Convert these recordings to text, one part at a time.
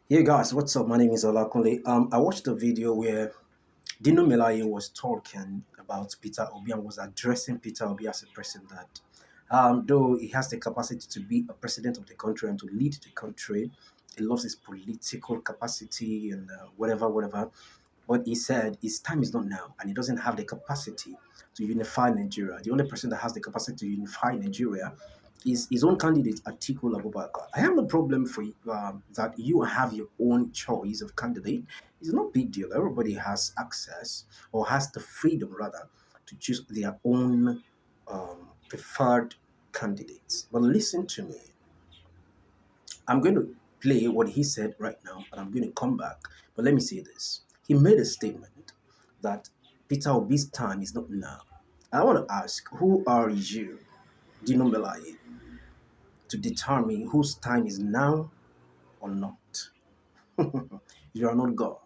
Hey guys, what's up? My name is Olakunle. I watched a video where Dino Melaye was talking about Peter Obi and was addressing Peter Obi as a president. Though he has the capacity to be a president of the country and to lead the country, he loves his political capacity and whatever. But he said his time is not now, and he doesn't have the capacity to unify Nigeria. The only person that has the capacity to unify Nigeria is his own candidate, Atiku Abubakar. I have no problem for that you have your own choice of candidate. It's no big deal. Everybody has access or has the freedom, rather, to choose their own preferred candidates. But listen to me. I'm going to play what he said right now, and I'm going to come back. But let me say this. He made a statement that Peter Obi's time is not now. I want to ask, who are you, Dino Melaye, to determine whose time is now or not? You are not God.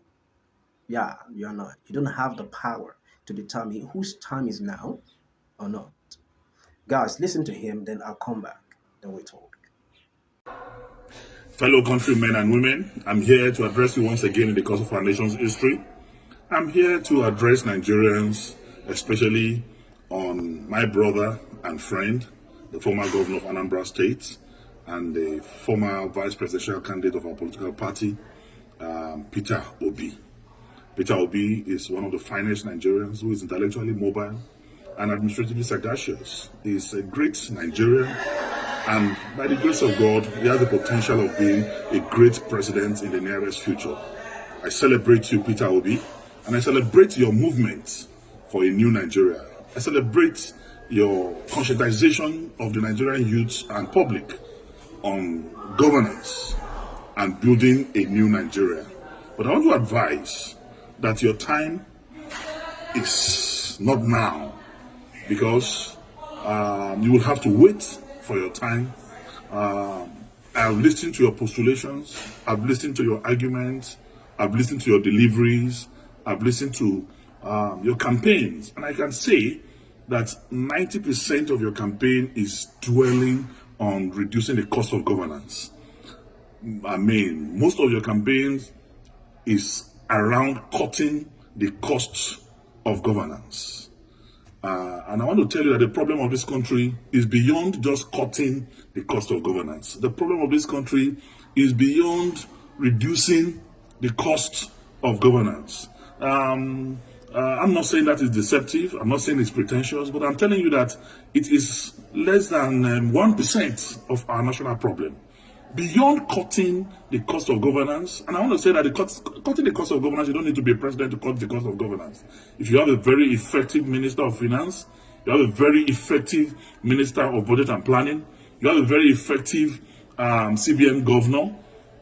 Yeah, you are not. You don't have the power to determine whose time is now or not. Guys, listen to him, then I'll come back. Then we talk. Fellow countrymen and women, I'm here to address you once again in the course of our nation's history. I'm here to address Nigerians, especially on my brother and friend, the former governor of Anambra State and the former vice presidential candidate of our political party, Peter Obi. Peter Obi is one of the finest Nigerians who is intellectually mobile and administratively sagacious. He's a great Nigerian, and by the grace of God, he has the potential of being a great president in the nearest future. I celebrate you, Peter Obi, and I celebrate your movement for a new Nigeria. I celebrate your conscientization of the Nigerian youth and public on governance and building a new Nigeria. But I want to advise that your time is not now, because you will have to wait for your time. I've listened to your postulations, I've listened to your arguments, I've listened to your deliveries, I've listened to your campaigns, and I can say that 90% of your campaign is dwelling on reducing the cost of governance. I mean, most of your campaigns is around cutting the cost of governance. And I want to tell you that the problem of this country is beyond just cutting the cost of governance. The problem of this country is beyond reducing the cost of governance. I'm not saying that is deceptive. I'm not saying it's pretentious, but I'm telling you that it is less than 1% of our national problem. Beyond cutting the cost of governance, and I want to say that cutting the cost of governance, you don't need to be a president to cut the cost of governance. If you have a very effective minister of finance, you have a very effective minister of budget and planning, you have a very effective CBN governor,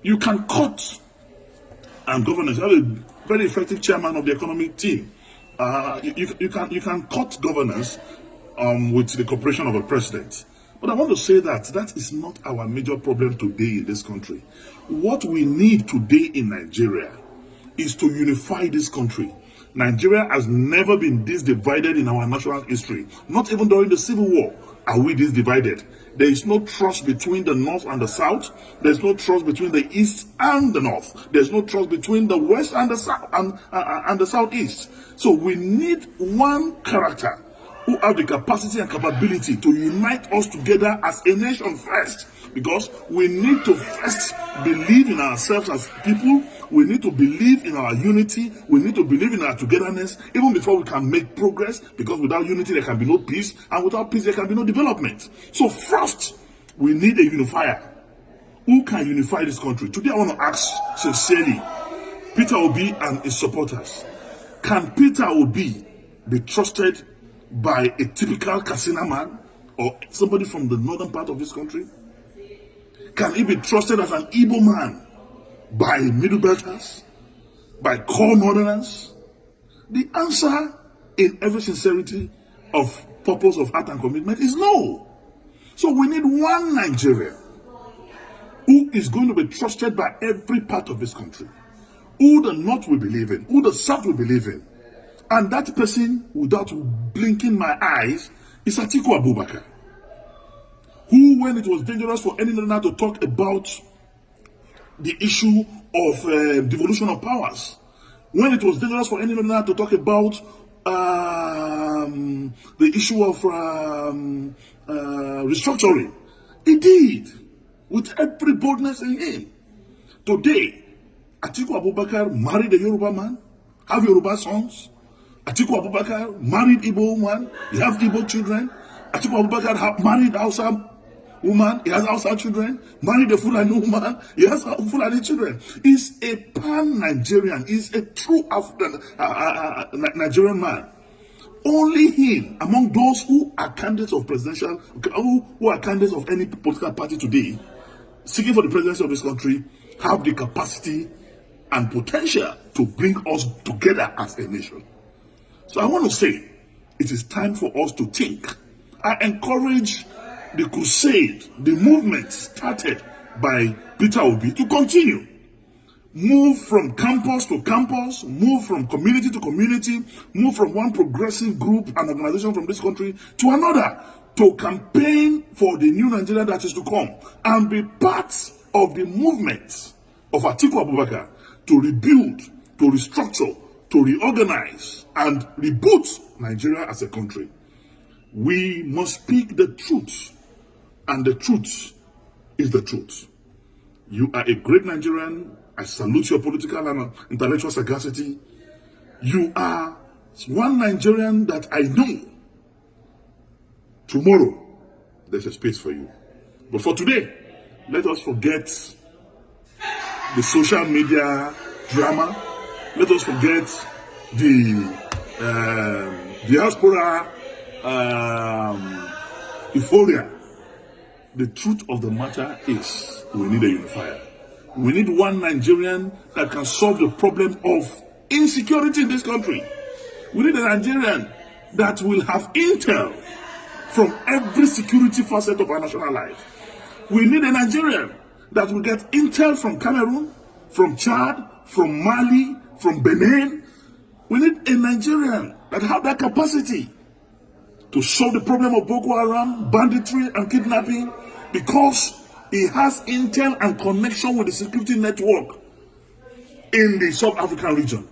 you can cut governance. You have a very effective chairman of the economic team. You can cut governance with the cooperation of a president. But I want to say that that is not our major problem today in this country. What we need today in Nigeria is to unify this country. Nigeria has never been this divided in our national history. Not even during the Civil War are we this divided. There is no trust between the North and the South. There's no trust between the East and the North. There's no trust between the West and the South and the Southeast. So we need one character who have the capacity and capability to unite us together as a nation first, because we need to first believe in ourselves as people. We need to believe in our unity. We need to believe in our togetherness even before we can make progress, because without unity there can be no peace, and without peace there can be no development. So first, we need a unifier. Who can unify this country? Today I want to ask sincerely Peter Obi and his supporters, can Peter Obi be trusted by a typical Katsina man or somebody from the northern part of this country? Can he be trusted as an Igbo man by Middle Belters, by core northerners? The answer, in every sincerity of purpose of heart and commitment, is no. So we need one Nigeria who is going to be trusted by every part of this country, who the North will believe in, who the South will believe in. And that person, without blinking my eyes, is Atiku Abubakar, who, when it was dangerous for any learner to talk about the issue of devolution of powers. When it was dangerous for anyone now to talk about the issue of restructuring, he did with every boldness in him. Today, Atiku Abubakar married a Yoruba man, have Yoruba sons. Atiku Abubakar married Igbo woman, he has Igbo children. Atiku Abubakar married Hausa woman, he has Hausa children. Married a Fulani woman, he has Fulani children. He's a pan-Nigerian, he's a true African Nigerian man. Only him, among those who are candidates of presidential, who are candidates of any political party today, seeking for the presidency of this country, have the capacity and potential to bring us together as a nation. So I want to say, it is time for us to think. I encourage the crusade, the movement started by Peter Obi to continue. Move from campus to campus, move from community to community, move from one progressive group and organization from this country to another to campaign for the new Nigeria that is to come and be part of the movement of Atiku Abubakar to rebuild, to restructure, to reorganize and reboot Nigeria as a country. We must speak the truth, and the truth is the truth. You are a great Nigerian. I salute your political and intellectual sagacity. You are one Nigerian that I know. Tomorrow, there's a space for you. But for today, let us forget the social media drama. Let us forget the diaspora euphoria. The truth of the matter is we need a unifier. We need one Nigerian that can solve the problem of insecurity in this country. We need a Nigerian that will have intel from every security facet of our national life. We need a Nigerian that will get intel from Cameroon, from Chad, from Mali, from Benin. We need a Nigerian that have that capacity to solve the problem of Boko Haram, banditry, and kidnapping, because he has intel and connection with the security network in the sub-African region.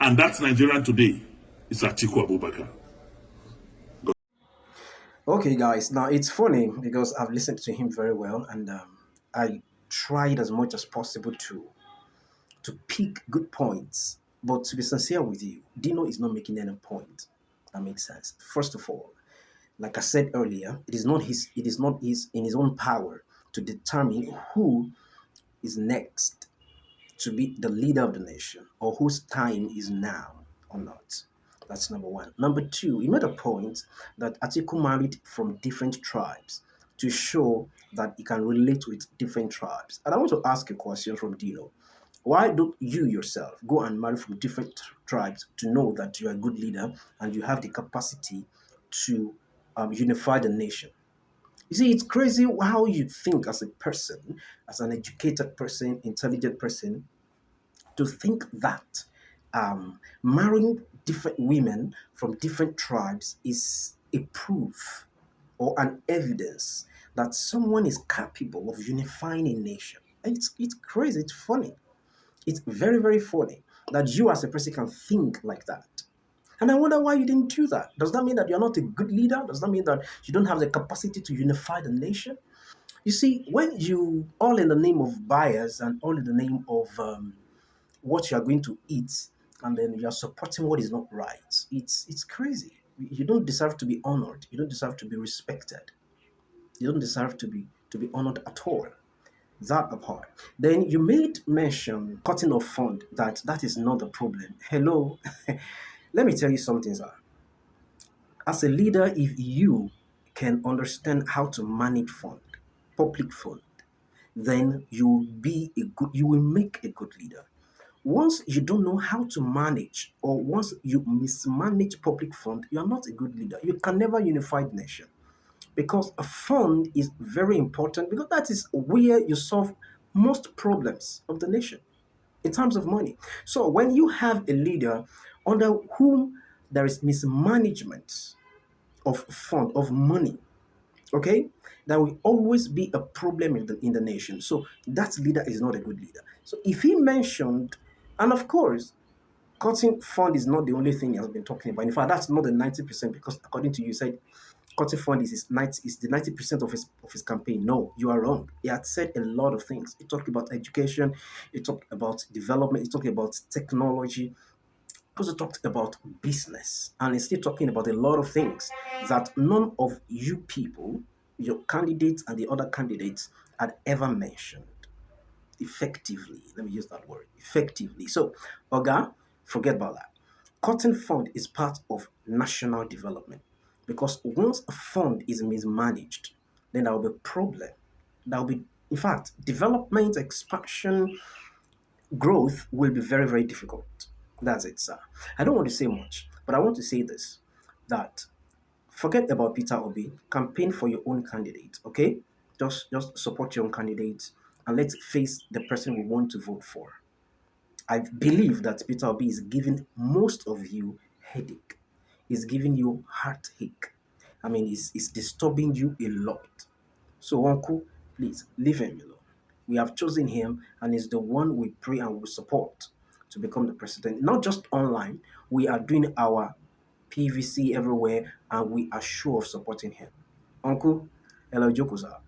And that's Nigerian today. It's Atiku Abubakar. Okay, guys. Now it's funny because I've listened to him very well, and I tried as much as possible to pick good points. But to be sincere with you, Dino is not making any point. That makes sense. First of all, like I said earlier, it is not his in his own power to determine who is next to be the leader of the nation or whose time is now or not. That's number one. Number two, he made a point that Atiku married from different tribes to show that he can relate with different tribes. And I want to ask a question from Dino. Why don't you yourself go and marry from different tribes to know that you're a good leader and you have the capacity to unify the nation? You see, it's crazy how you think as a person, as an educated person, intelligent person, to think that marrying different women from different tribes is a proof or an evidence that someone is capable of unifying a nation. And it's crazy, it's funny. It's very, very funny that you as a person can think like that. And I wonder why you didn't do that. Does that mean that you're not a good leader? Does that mean that you don't have the capacity to unify the nation? You see, when you, all in the name of bias and all in the name of what you are going to eat, and then you are supporting what is not right, it's crazy. You don't deserve to be honored. You don't deserve to be respected. You don't deserve to be honored at all. That apart. Then you made mention cutting off fund that is not the problem. Hello, let me tell you something, sir. As a leader, if you can understand how to manage fund, public fund, then you will make a good leader. Once you don't know how to manage, or once you mismanage public fund, you are not a good leader. You can never unify the nation, because a fund is very important, because that is where you solve most problems of the nation in terms of money. So when you have a leader under whom there is mismanagement of fund of money, Okay, there will always be a problem in the nation. So that leader is not a good leader. So if he mentioned, and of course, cutting fund is not the only thing he has been talking about. In fact, that's not the 90%, because according to you, said cutting fund is the 90% of his campaign. No, you are wrong. He had said a lot of things. He talked about education, he talked about development, he talked about technology, also talked about business, and he's still talking about a lot of things that none of you people, your candidates and the other candidates, had ever mentioned effectively. Let me use that word, effectively. So, Oga, forget about that. Cotton fund is part of national development, because once a fund is mismanaged, then there will be a problem. There will be, in fact, development, expansion, growth will be very, very difficult. That's it, sir. I don't want to say much, but I want to say this, that forget about Peter Obi, campaign for your own candidate, okay? Just support your own candidate, and let's face the person we want to vote for. I believe that Peter Obi is giving most of you headache. He's giving you heartache. I mean, it's disturbing you a lot. So, Uncle, please leave him alone. We have chosen him, and he's the one we pray and we support to become the president. Not just online, we are doing our PVC everywhere, and we are sure of supporting him. Uncle, hello, Jokoza.